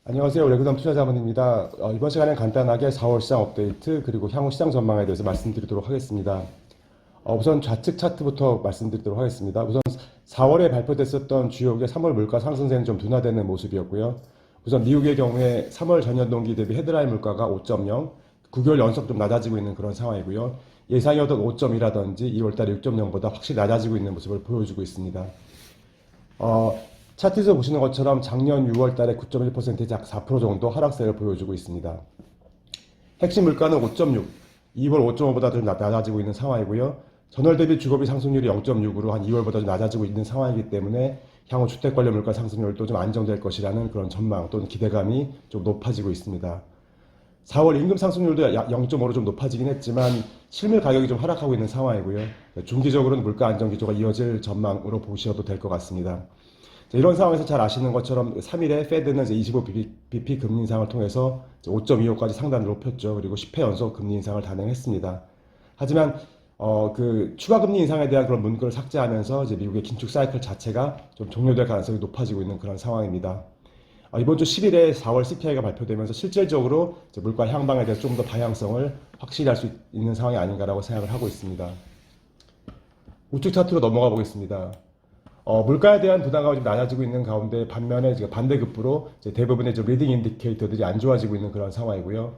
안녕하세요. 레그덤 투자자문입니다. 이번 시간엔 간단하게 4월 시장 업데이트 그리고 향후 시장 전망에 대해서 말씀드리도록 하겠습니다. 우선 좌측 차트부터 말씀드리도록 하겠습니다. 우선 4월에 발표됐었던 주요국의 3월 물가 상승세는 좀 둔화되는 모습이었고요. 우선 미국의 경우에 3월 전년 동기 대비 헤드라인 물가가 5.0, 9개월 연속 좀 낮아지고 있는 그런 상황이고요. 예상이었던 5.2라든지 2월달에 6.0보다 확실히 낮아지고 있는 모습을 보여주고 있습니다. 차트에서 보시는 것처럼 작년 6월 달에 9.1%, 약 4% 정도 하락세를 보여주고 있습니다. 핵심 물가는 5.6, 2월 5.5보다 좀 낮아지고 있는 상황이고요. 전월 대비 주거비 상승률이 0.6으로 한 2월보다 좀 낮아지고 있는 상황이기 때문에 향후 주택 관련 물가 상승률도 좀 안정될 것이라는 그런 전망 또는 기대감이 좀 높아지고 있습니다. 4월 임금 상승률도 약 0.5로 좀 높아지긴 했지만 실물 가격이 좀 하락하고 있는 상황이고요. 중기적으로는 물가 안정 기조가 이어질 전망으로 보셔도 될 것 같습니다. 이런 상황에서 잘 아시는 것처럼 3일에 페드는 25bp 금리 인상을 통해서 5.25까지 상단을 높였죠. 그리고 10회 연속 금리 인상을 단행했습니다. 하지만 추가 금리 인상에 대한 그런 문구를 삭제하면서 이제 미국의 긴축 사이클 자체가 좀 종료될 가능성이 높아지고 있는 그런 상황입니다. 이번 주 10일에 4월 CPI가 발표되면서 실질적으로 물가 향방에 대해서 좀 더 방향성을 확실히 할 수 있는 상황이 아닌가라고 생각을 하고 있습니다. 우측 차트로 넘어가 보겠습니다. 물가에 대한 부담감이 좀 낮아지고 있는 가운데 반면에 반대급부로 대부분의 리딩 인디케이터들이 안 좋아지고 있는 그런 상황이고요.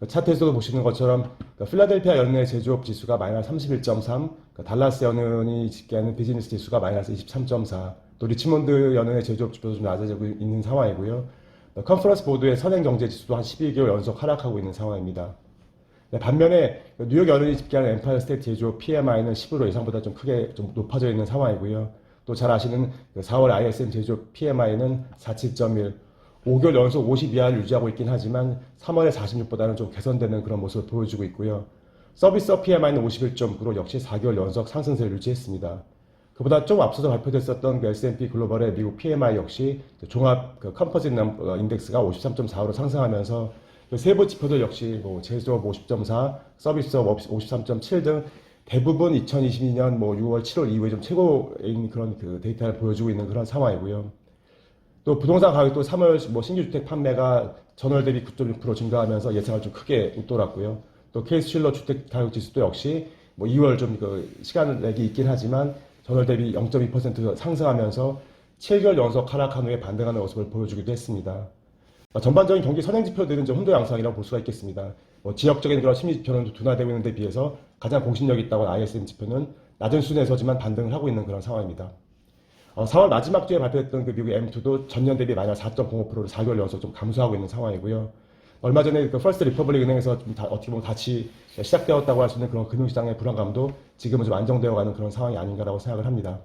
차트에서도 보시는 것처럼 필라델피아 연내 제조업 지수가 마이너스 31.3, 달라스 연은이 집계하는 비즈니스 지수가 마이너스 23.4, 또 리치몬드 연은의 제조업 지표도 좀 낮아지고 있는 상황이고요. 컨퍼런스 보드의 선행 경제 지수도 한 12개월 연속 하락하고 있는 상황입니다. 반면에 뉴욕 연은이 집계하는 엠파이어 스테이트 제조업 PMI는 10으로 예상보다 좀 크게 좀 높아져 있는 상황이고요. 또 잘 아시는 4월 ISM 제조업 PMI는 47.1, 5개월 연속 50 이하를 유지하고 있긴 하지만 3월에 46보다는 좀 개선되는 그런 모습을 보여주고 있고요. 서비스업 PMI는 51.9로 역시 4개월 연속 상승세를 유지했습니다. 그보다 좀 앞서서 발표됐었던 S&P 글로벌의 미국 PMI 역시 종합 컴포짓 인덱스가 53.4로 상승하면서 세부 지표들 역시 제조업 50.4, 서비스업 53.7 등 대부분 2022년 6월, 7월 이후에 좀 최고인 그런 데이터를 보여주고 있는 그런 상황이고요. 또 부동산 가격도 3월 신규 주택 판매가 전월 대비 9.6% 증가하면서 예상을 좀 크게 웃돌았고요. 또 케이스 슐러 주택 가격 지수도 역시 2월 좀 시간 렉이 있긴 하지만 전월 대비 0.2% 상승하면서 7개월 연속 하락한 후에 반등하는 모습을 보여주기도 했습니다. 전반적인 경기 선행 지표들은 좀 혼도 양상이라고 볼 수가 있겠습니다. 지역적인 그런 심리 지표는 둔화되고 있는 데 비해서 가장 공신력이 있다고 ISM 지표는 낮은 수준에서지만 반등을 하고 있는 그런 상황입니다. 4월 마지막 주에 발표했던 미국의 M2도 전년 대비 마이너스 4.05%를 4개월 연속 좀 감소하고 있는 상황이고요. 얼마 전에 퍼스트 리퍼블릭 은행에서 좀 어떻게 보면 다시 시작되었다고 할 수 있는 그런 금융시장의 불안감도 지금은 좀 안정되어 가는 그런 상황이 아닌가라고 생각을 합니다.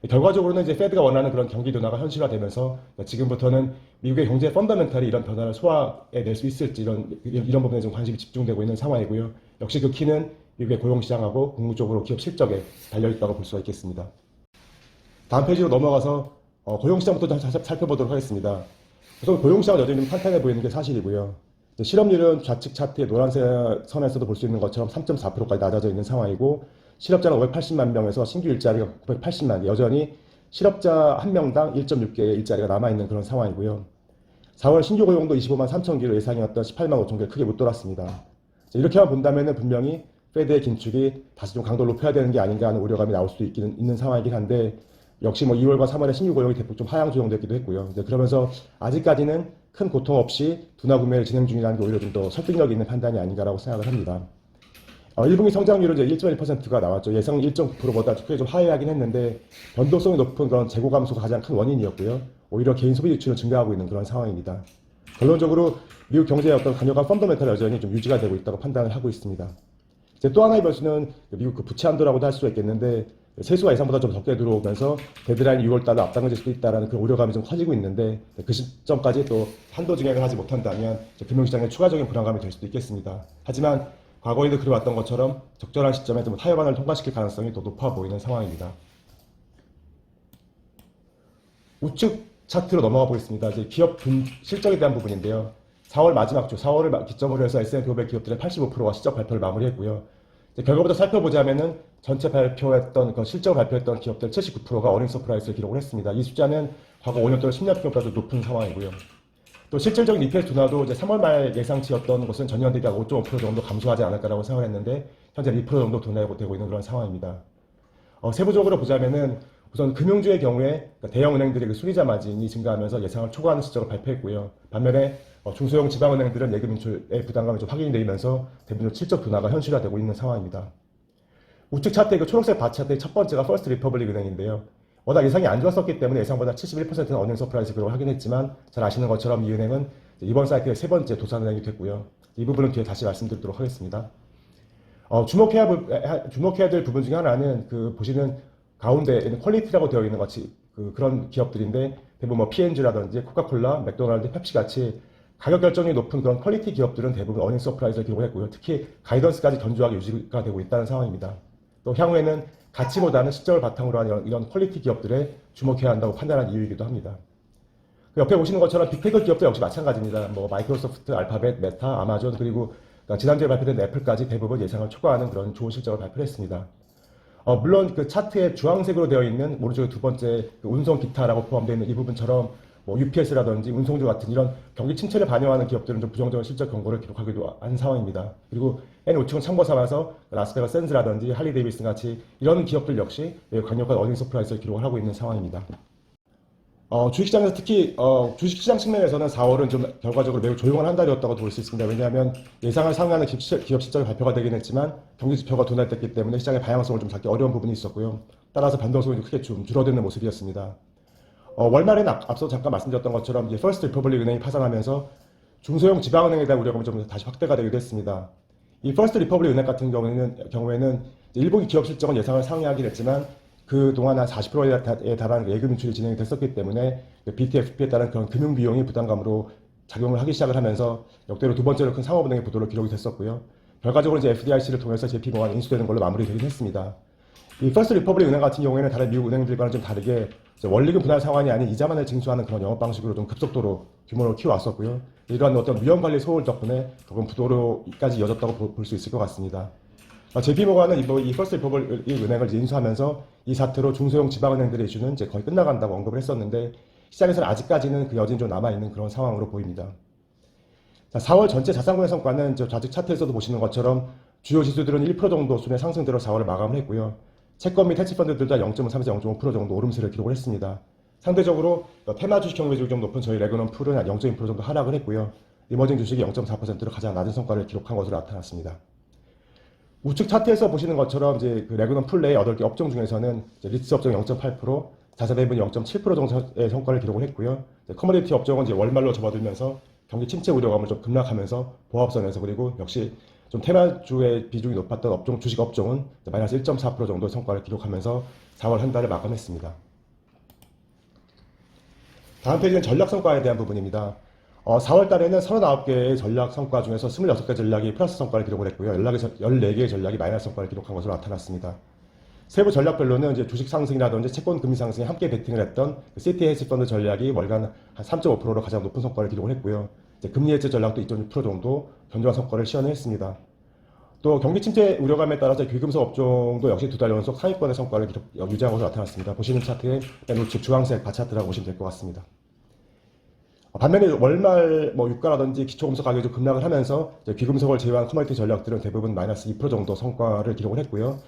결과적으로는 이제 페드가 원하는 그런 경기 둔화가 현실화되면서 지금부터는 미국의 경제 펀더멘탈이 이런 변화를 소화해 낼 수 있을지 이런 부분에 좀 관심이 집중되고 있는 상황이고요. 역시 그 키는 미국의 고용시장하고 궁극적으로 기업 실적에 달려있다고 볼 수가 있겠습니다. 다음 페이지로 넘어가서 고용시장부터 살펴보도록 하겠습니다. 우선 고용시장은 여전히 좀 탄탄해 보이는 게 사실이고요. 실업률은 좌측 차트의 노란색 선에서도 볼 수 있는 것처럼 3.4%까지 낮아져 있는 상황이고 실업자는 580만 명에서 신규 일자리가 980만 개, 여전히 실업자 한 명당 1.6개의 일자리가 남아있는 그런 상황이고요. 4월 신규 고용도 25만 3천 개로 예상이었던 18만 5천 개 크게 못 돌았습니다. 이렇게만 본다면 분명히 페드의 긴축이 다시 좀 강도를 높여야 되는 게 아닌가 하는 우려감이 나올 수도 있는 상황이긴 한데 역시 2월과 3월에 신규 고용이 대폭 좀 하향 조정되기도 했고요. 그러면서 아직까지는 큰 고통 없이 둔화 구매를 진행 중이라는 게 오히려 좀 더 설득력 있는 판단이 아닌가라고 생각을 합니다. 1분기 성장률은 이제 1.1%가 나왔죠. 예상 1.9%보다 크게 좀 하회하긴 했는데 변동성이 높은 그런 재고 감소가 가장 큰 원인이었고요. 오히려 개인 소비 지출은 증가하고 있는 그런 상황입니다. 결론적으로 미국 경제의 어떤 강력한 펀더멘탈 여전히 좀 유지가 되고 있다고 판단을 하고 있습니다. 이제 또 하나의 변수는 미국 부채 한도라고도 할 수가 있겠는데 세수가 예상보다 좀 적게 들어오면서 데드라인 6월달로 앞당겨질 수도 있다는 그런 우려감이 좀 커지고 있는데 그 시점까지 또 한도 증액을 하지 못한다면 금융시장에 추가적인 불안감이 될 수도 있겠습니다. 하지만 과거에도 그래왔던 것처럼 적절한 시점에 좀 타협안을 통과시킬 가능성이 더 높아 보이는 상황입니다. 우측 차트로 넘어가 보겠습니다. 이제 기업 실적에 대한 부분인데요. 4월 마지막 주, 4월을 기점으로 해서 S&P 500 기업들의 85%가 실적 발표를 마무리했고요. 결과부터 살펴보자면은 전체 발표했던, 실적을 발표했던 기업들 79%가 어닝 서프라이즈를 기록을 했습니다. 이 숫자는 과거 5년 동안 10년 평가도 높은 상황이고요. 또 실질적인 EPS 둔화도 이제 3월 말 예상치였던 것은 전년 대비 5.5% 정도 감소하지 않을까라고 생각을 했는데 현재 2% 정도 둔화되고 있는 그런 상황입니다. 세부적으로 보자면은 우선 금융주의 경우에 대형 은행들의 그 수리자 마진이 증가하면서 예상을 초과하는 실적을 발표했고요. 반면에 중소형 지방은행들은 예금 인출의 부담감이 좀 확인이 되면서 대부분 실적 둔화가 현실화되고 있는 상황입니다. 우측 차트의 그 초록색 바 차트의 첫 번째가 퍼스트 리퍼블릭 은행인데요. 워낙 예상이 안 좋았었기 때문에 예상보다 71%는 어닝 서프라이즈 기록을 하긴 했지만 잘 아시는 것처럼 이 은행은 이번 사이클의 세 번째 도산은행이 됐고요. 이 부분은 뒤에 다시 말씀드리도록 하겠습니다. 주목해야 될 부분 중에 하나는 그 보시는 가운데 있는 퀄리티라고 되어 있는 같이 그런 기업들인데 대부분 뭐 P&G라든지 코카콜라, 맥도날드, 펩시 같이 가격 결정이 높은 그런 퀄리티 기업들은 대부분 어닝 서프라이즈를 기록했고요. 특히 가이던스까지 견조하게 유지가 되고 있다는 상황입니다. 또 향후에는 가치보다는 실적을 바탕으로 한 이런 퀄리티 기업들에 주목해야 한다고 판단한 이유이기도 합니다. 그 옆에 보시는 것처럼 빅테크 기업도 역시 마찬가지입니다. 뭐 마이크로소프트, 알파벳, 메타, 아마존 그리고 지난주에 발표된 애플까지 대부분 예상을 초과하는 그런 좋은 실적을 발표했습니다. 물론 그 차트에 주황색으로 되어 있는 오른쪽에 두 번째 그 운송 기타라고 포함되어 있는 이 부분처럼 뭐 UPS라든지 운송주 같은 이런 경기 침체를 반영하는 기업들은 좀 부정적인 실적 경고를 기록하기도 한 상황입니다. 그리고 N5층은 참고 삼아서 라스베가스 샌즈라든지 할리데이비슨 같이 이런 기업들 역시 매우 강력한 어닝 서프라이즈를 기록을 하고 있는 상황입니다. 주식시장에서 특히 주식시장 측면에서는 4월은 좀 결과적으로 매우 조용한 한 달이었다고 볼 수 있습니다. 왜냐하면 예상을 상회하는 기업 실적이 발표가 되긴 했지만 경기 지표가 둔화됐기 때문에 시장의 방향성을 좀 잡기 어려운 부분이 있었고요. 따라서 변동성이 크게 좀 줄어드는 모습이었습니다. 월말에는 앞서 잠깐 말씀드렸던 것처럼 이제 퍼스트 리퍼블릭 은행이 파산하면서 중소형 지방은행에 대한 우려감이 좀 다시 확대가 되기도 했습니다. 이 퍼스트 리퍼블릭 은행 같은 경우에는 일부 기업 실적은 예상을 상회하긴 했지만 그동안 한 40%에 달하는 예금 인출이 진행이 됐었기 때문에 BTFP에 따른 그런 금융 비용이 부담감으로 작용을 하기 시작을 하면서 역대로 두 번째로 큰 상업은행의 부도로 기록이 됐었고요. 결과적으로 이제 FDIC를 통해서 JP모간이 인수되는 걸로 마무리되긴 했습니다. 이 퍼스트 리퍼블릭 은행 같은 경우에는 다른 미국 은행들과는 좀 다르게 원리금 분할 상환이 아닌 이자만을 징수하는 그런 영업 방식으로 좀 급속도로 규모를 키워왔었고요. 이러한 어떤 위험 관리 소홀 덕분에 조금 부도로까지 이어졌다고 볼 수 있을 것 같습니다. JP모간은 이 퍼스트 리퍼블릭 은행을 인수하면서 이 사태로 중소형 지방은행들의 이슈는 이제 거의 끝나간다고 언급을 했었는데 시장에서는 아직까지는 그 여진이 좀 남아있는 그런 상황으로 보입니다. 자, 4월 전체 자산구매 성과는 좌측 차트에서도 보시는 것처럼 주요 지수들은 1% 정도 수준의 상승대로 4월을 마감을 했고요. 채권 및 헤지펀드들 다 0.3에서 0.5% 정도 오름세를 기록을 했습니다. 상대적으로 테마 주식 경매주가 좀 높은 저희 레그넌 풀은 한 0.2% 정도 하락을 했고요. 이머징 주식이 0.4%로 가장 낮은 성과를 기록한 것으로 나타났습니다. 우측 차트에서 보시는 것처럼 이제 그 레그넌 풀 내의 8개 업종 중에서는 리츠 업종 0.8%, 자산 배분 0.7% 정도의 성과를 기록을 했고요. 커머디티 업종은 이제 월말로 접어들면서 경기 침체 우려감을 좀 급락하면서 보합선에서 그리고 역시 좀 테마주의 비중이 높았던 주식 업종은 마이너스 1.4% 정도의 성과를 기록하면서 4월 한 달을 마감했습니다. 다음 페이지는 전략 성과에 대한 부분입니다. 4월 달에는 39개의 전략 성과 중에서 26개 전략이 플러스 성과를 기록을 했고요. 14개의 전략이 마이너스 성과를 기록한 것으로 나타났습니다. 세부 전략별로는 이제 주식 상승이라든지 채권 금리 상승에 함께 베팅을 했던 시티 헤지 펀드 전략이 월간 한 3.5%로 가장 높은 성과를 기록을 했고요. 금리 해지 전략도 2.6% 정도 견조한 성과를 시현했습니다. 또 경기 침체 우려감에 따라서 귀금속 업종도 역시 두 달 연속 상위권의 성과를 유지한 것으로 나타났습니다. 보시는 차트에 맨 우측 주황색 바차트라고 보시면 될 것 같습니다. 반면에 월말 유가라든지 기초금속 가격이 좀 급락을 하면서 귀금속을 제외한 커머디티 전략들은 대부분 마이너스 2% 정도 성과를 기록을 했고요.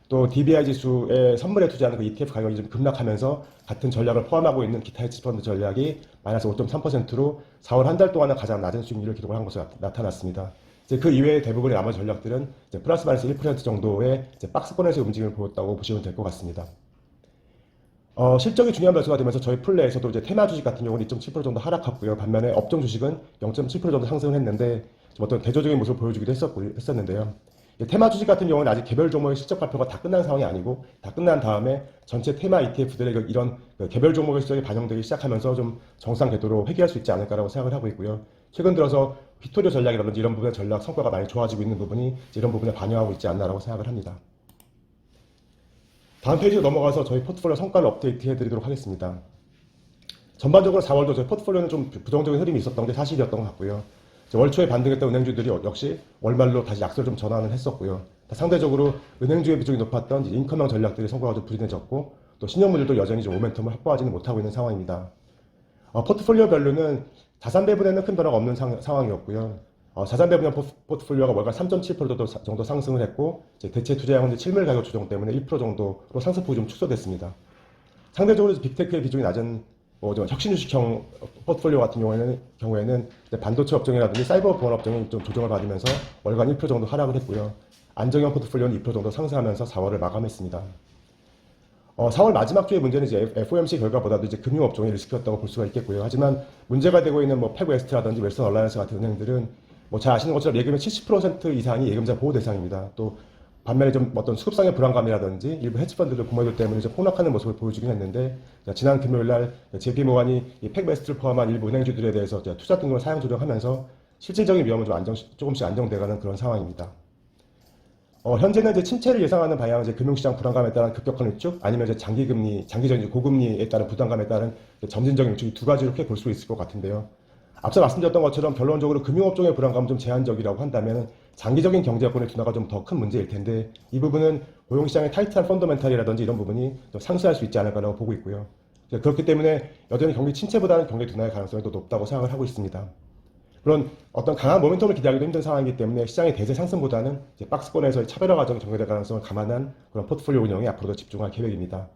또 DBI 지수의 선물에 투자하는 그 ETF 가격이 좀 급락하면서 같은 전략을 포함하고 있는 기타 헤지펀드 전략이 마이너스 5.3%로 4월 한 달 동안은 가장 낮은 수익률을 기록을 한 것으로 나타났습니다. 그 이외의 대부분의 나머지 전략들은 플러스 마이너스 1% 정도의 박스권에서 움직임을 보였다고 보시면 될 것 같습니다. 실적이 중요한 변수가 되면서 저희 풀 내에서도 이제 테마 주식 같은 경우는 2.7% 정도 하락했고요. 반면에 업종 주식은 0.7% 정도 상승을 했는데 좀 어떤 대조적인 모습을 보여주기도 했었는데요. 테마 주식 같은 경우는 아직 개별 종목의 실적 발표가 다 끝난 상황이 아니고 다 끝난 다음에 전체 테마 ETF들의 이런 개별 종목의 실적이 반영되기 시작하면서 좀 정상 궤도로 회귀할 수 있지 않을까라고 생각을 하고 있고요. 최근 들어서 빅토리오 전략이라든지 이런 부분의 전략 성과가 많이 좋아지고 있는 부분이 이런 부분에 반영하고 있지 않나라고 생각을 합니다. 다음 페이지로 넘어가서 저희 포트폴리오 성과를 업데이트 해드리도록 하겠습니다. 전반적으로 4월도 저희 포트폴리오는 좀 부정적인 흐름이 있었던 게 사실이었던 것 같고요. 월 초에 반등했던 은행주들이 역시 월말로 다시 약세를 좀 전환을 했었고요. 상대적으로 은행주의 비중이 높았던 인컴형 전략들의 성과가 좀 부진해졌고 또 신용물들도 여전히 좀 모멘텀을 확보하지는 못하고 있는 상황입니다. 포트폴리오별로는 자산 배분에는 큰 변화가 없는 상황이었고요. 자산 배분형 포트폴리오가 월간 3.7% 정도 상승을 했고, 이제 대체 투자형은 실물 가격 조정 때문에 1% 정도로 상승폭이 좀 축소됐습니다. 상대적으로 빅테크의 비중이 낮은 혁신 주식형 포트폴리오 같은 경우에는 반도체 업종이라든지 사이버 보안 업종이 좀 조정을 받으면서 월간 1% 정도 하락을 했고요. 안정형 포트폴리오는 2% 정도 상승하면서 4월을 마감했습니다. 4월 마지막 주의 문제는 이제 FOMC 결과보다도 이제 금융업종이 리스크였다고 볼 수가 있겠고요. 하지만 문제가 되고 있는 패브웨스트라든지 웰슨 얼라이언스 같은 은행들은 잘 아시는 것처럼 예금의 70% 이상이 예금자 보호 대상입니다. 또 반면에 좀 어떤 수급상의 불안감이라든지 일부 헤지펀드들 공모들 때문에 이제 폭락하는 모습을 보여주긴 했는데, 지난 금요일 날 JP 모간이 이 팩베스트를 포함한 일부 은행주들에 대해서 투자 등급을 사양 조정하면서 실질적인 위험은 조금씩 안정돼가는 그런 상황입니다. 현재는 이제 침체를 예상하는 방향은 이제 금융시장 불안감에 따른 급격한 위축, 아니면 이제 장기적인 고금리에 따른 부담감에 따른 점진적인 위축, 이 두 가지로 크게 볼 수 있을 것 같은데요. 앞서 말씀드렸던 것처럼 결론적으로 금융업종의 불안감은 좀 제한적이라고 한다면 장기적인 경제 여건의 둔화가 좀 더 큰 문제일 텐데, 이 부분은 고용시장의 타이트한 펀더멘탈이라든지 이런 부분이 좀 상쇄할 수 있지 않을까라고 보고 있고요. 그렇기 때문에 여전히 경기 침체보다는 경기 둔화의 가능성이 더 높다고 생각을 하고 있습니다. 물론 어떤 강한 모멘텀을 기대하기도 힘든 상황이기 때문에 시장의 대세 상승보다는 이제 박스권에서의 차별화 과정이 전개될 가능성을 감안한 그런 포트폴리오 운영에 앞으로도 집중할 계획입니다.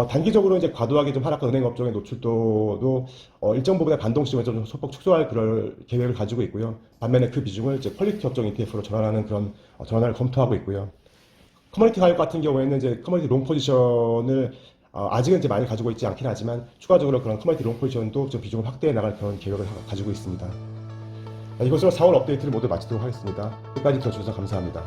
단기적으로 이제 과도하게 좀 하락한 은행 업종의 노출도도 일정 부분의 반동 시점에 좀 소폭 축소할 그럴 계획을 가지고 있고요. 반면에 그 비중을 이제 퀄리티 업종 ETF로 전환하는 그런 전환을 검토하고 있고요. 커머니티 가격 같은 경우에는 이제 커머니티 롱 포지션을 아직은 이제 많이 가지고 있지 않긴 하지만 추가적으로 그런 커머니티 롱 포지션도 좀 비중을 확대해 나갈 그런 계획을 가지고 있습니다. 이것으로 4월 업데이트를 모두 마치도록 하겠습니다. 끝까지 들어주셔서 감사합니다.